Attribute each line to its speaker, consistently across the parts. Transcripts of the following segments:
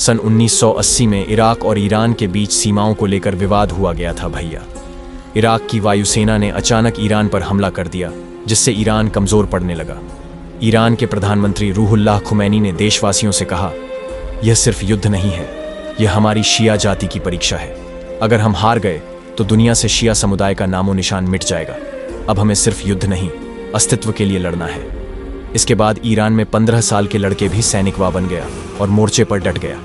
Speaker 1: सन 1980 में इराक और ईरान के बीच सीमाओं को लेकर विवाद हुआ गया था भैया। इराक की वायुसेना ने अचानक ईरान पर हमला कर दिया, जिससे ईरान कमज़ोर पड़ने लगा। ईरान के प्रधानमंत्री रूहुल्लाह खुमैनी ने देशवासियों से कहा, यह सिर्फ युद्ध नहीं है, यह हमारी शिया जाति की परीक्षा है। अगर हम हार गए तो दुनिया से शिया समुदाय का नामो निशान मिट जाएगा। अब हमें सिर्फ युद्ध नहीं, अस्तित्व के लिए लड़ना है। इसके बाद ईरान में 15 साल के लड़के भी सैनिकवा बन गया और मोर्चे पर डट गया।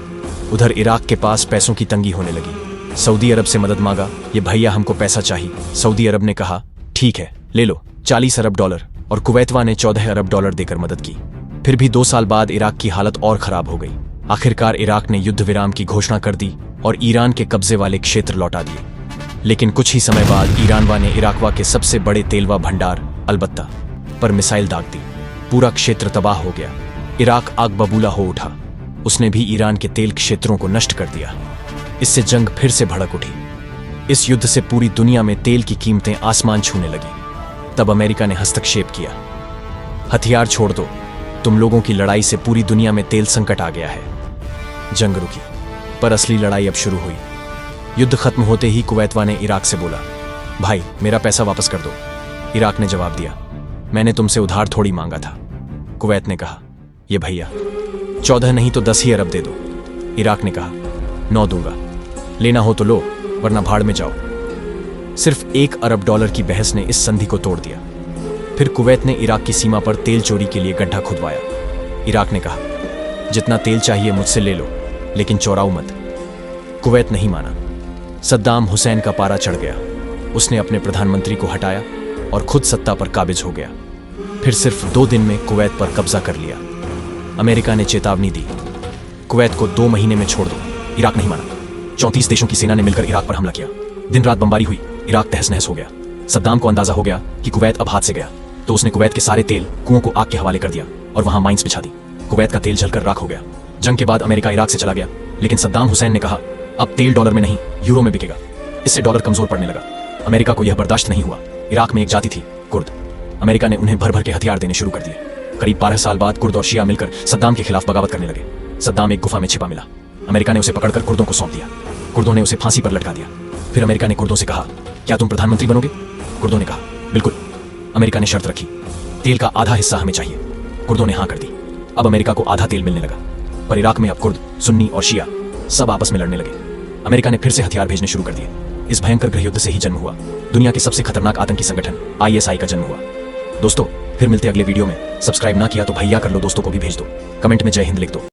Speaker 1: उधर इराक के पास पैसों की तंगी होने लगी। सऊदी अरब से मदद मांगा, ये भैया हमको पैसा चाहिए। सऊदी अरब ने कहा, ठीक है ले लो, 40 अरब डॉलर, और कुवैतवा ने 14 अरब डॉलर देकर मदद की। फिर भी 2 साल बाद इराक की हालत और खराब हो गई। आखिरकार इराक ने युद्ध विराम की घोषणा कर दी और ईरान के कब्जे वाले क्षेत्र लौटा दिए। लेकिन कुछ ही समय बाद ईरानवा ने इराकवा के सबसे बड़े तेलवा भंडार अलबत्ता पर मिसाइल दाग दी। पूरा क्षेत्र तबाह हो गया। इराक आग बबूला हो उठा। उसने भी ईरान के तेल क्षेत्रों को नष्ट कर दिया। इससे जंग फिर से भड़क उठी। इस युद्ध से पूरी दुनिया में तेल की कीमतें आसमान छूने लगी। तब अमेरिका ने हस्तक्षेप किया। हथियार छोड़ दो, तुम लोगों की लड़ाई से पूरी दुनिया में तेल संकट आ गया है। जंग रुकी, पर असली लड़ाई अब शुरू हुई। युद्ध खत्म होते ही कुवैतवा ने इराक से बोला, भाई मेरा पैसा वापस कर दो। इराक ने जवाब दिया, मैंने तुमसे उधार थोड़ी मांगा था। कुवैत ने कहा, ये भैया 14 नहीं तो 10 ही अरब दे दो। इराक ने कहा, 9 दूंगा, लेना हो तो लो, वरना भाड़ में जाओ। सिर्फ 1 अरब डॉलर की बहस ने इस संधि को तोड़ दिया। फिर कुवैत ने इराक की सीमा पर तेल चोरी के लिए गड्ढा खुदवाया। इराक ने कहा, जितना तेल चाहिए मुझसे ले लो, लेकिन चोराओ मत। कुवैत नहीं माना। सद्दाम हुसैन का पारा चढ़ गया। उसने अपने प्रधानमंत्री को हटाया और खुद सत्ता पर काबिज हो गया। फिर सिर्फ 2 दिन में कुवैत पर कब्जा कर लिया। अमेरिका ने चेतावनी दी, कुवैत को 2 महीने में छोड़ दो। इराक नहीं माना। 34 देशों की सेना ने मिलकर इराक पर हमला किया। दिन रात बमबारी हुई। इराक तहस नहस हो गया। सद्दाम को अंदाजा हो गया कि कुवैत अब हाथ से गया, तो उसने कुवैत के सारे तेल कुओं को आग के हवाले कर दिया और वहां माइंस बिछा दी। कुवैत का तेल जलकर राख हो गया। जंग के बाद अमेरिका इराक से चला गया, लेकिन सद्दाम हुसैन ने कहा, अब तेल डॉलर में नहीं यूरो में बिकेगा। इससे डॉलर कमजोर पड़ने लगा। अमेरिका को यह बर्दाश्त नहीं हुआ। इराक में एक जाति थी, कुर्द। अमेरिका ने उन्हें भर भर के हथियार देने शुरू कर दिए। करीब 12 साल बाद कुर्द और शिया मिलकर सद्दाम के खिलाफ बगावत करने लगे। सद्दाम एक गुफा में छिपा मिला। अमेरिका ने उसे पकड़कर कुर्दों को सौंप दिया। कुर्दों ने उसे फांसी पर लटका दिया। फिर अमेरिका ने कुर्दों से कहा, क्या तुम प्रधानमंत्री बनोगे? कुर्दों ने कहा, बिल्कुल। अमेरिका ने शर्त रखी, तेल का आधा हिस्सा हमें चाहिए। कुर्दों ने हाँ कर दी। अब अमेरिका को आधा तेल मिलने लगा। पर इराक में अब कुर्द, सुन्नी और शिया सब आपस में लड़ने लगे। अमेरिका ने फिर से हथियार भेजने शुरू कर दिए। इस भयंकर गृह युद्ध से ही जन्म हुआ दुनिया के सबसे खतरनाक आतंकी संगठन ISI का जन्म हुआ। दोस्तों, फिर मिलते अगले वीडियो में। सब्सक्राइब ना किया तो भैया कर लो, दोस्तों को भी भेज दो। कमेंट में जय हिंद लिख दो।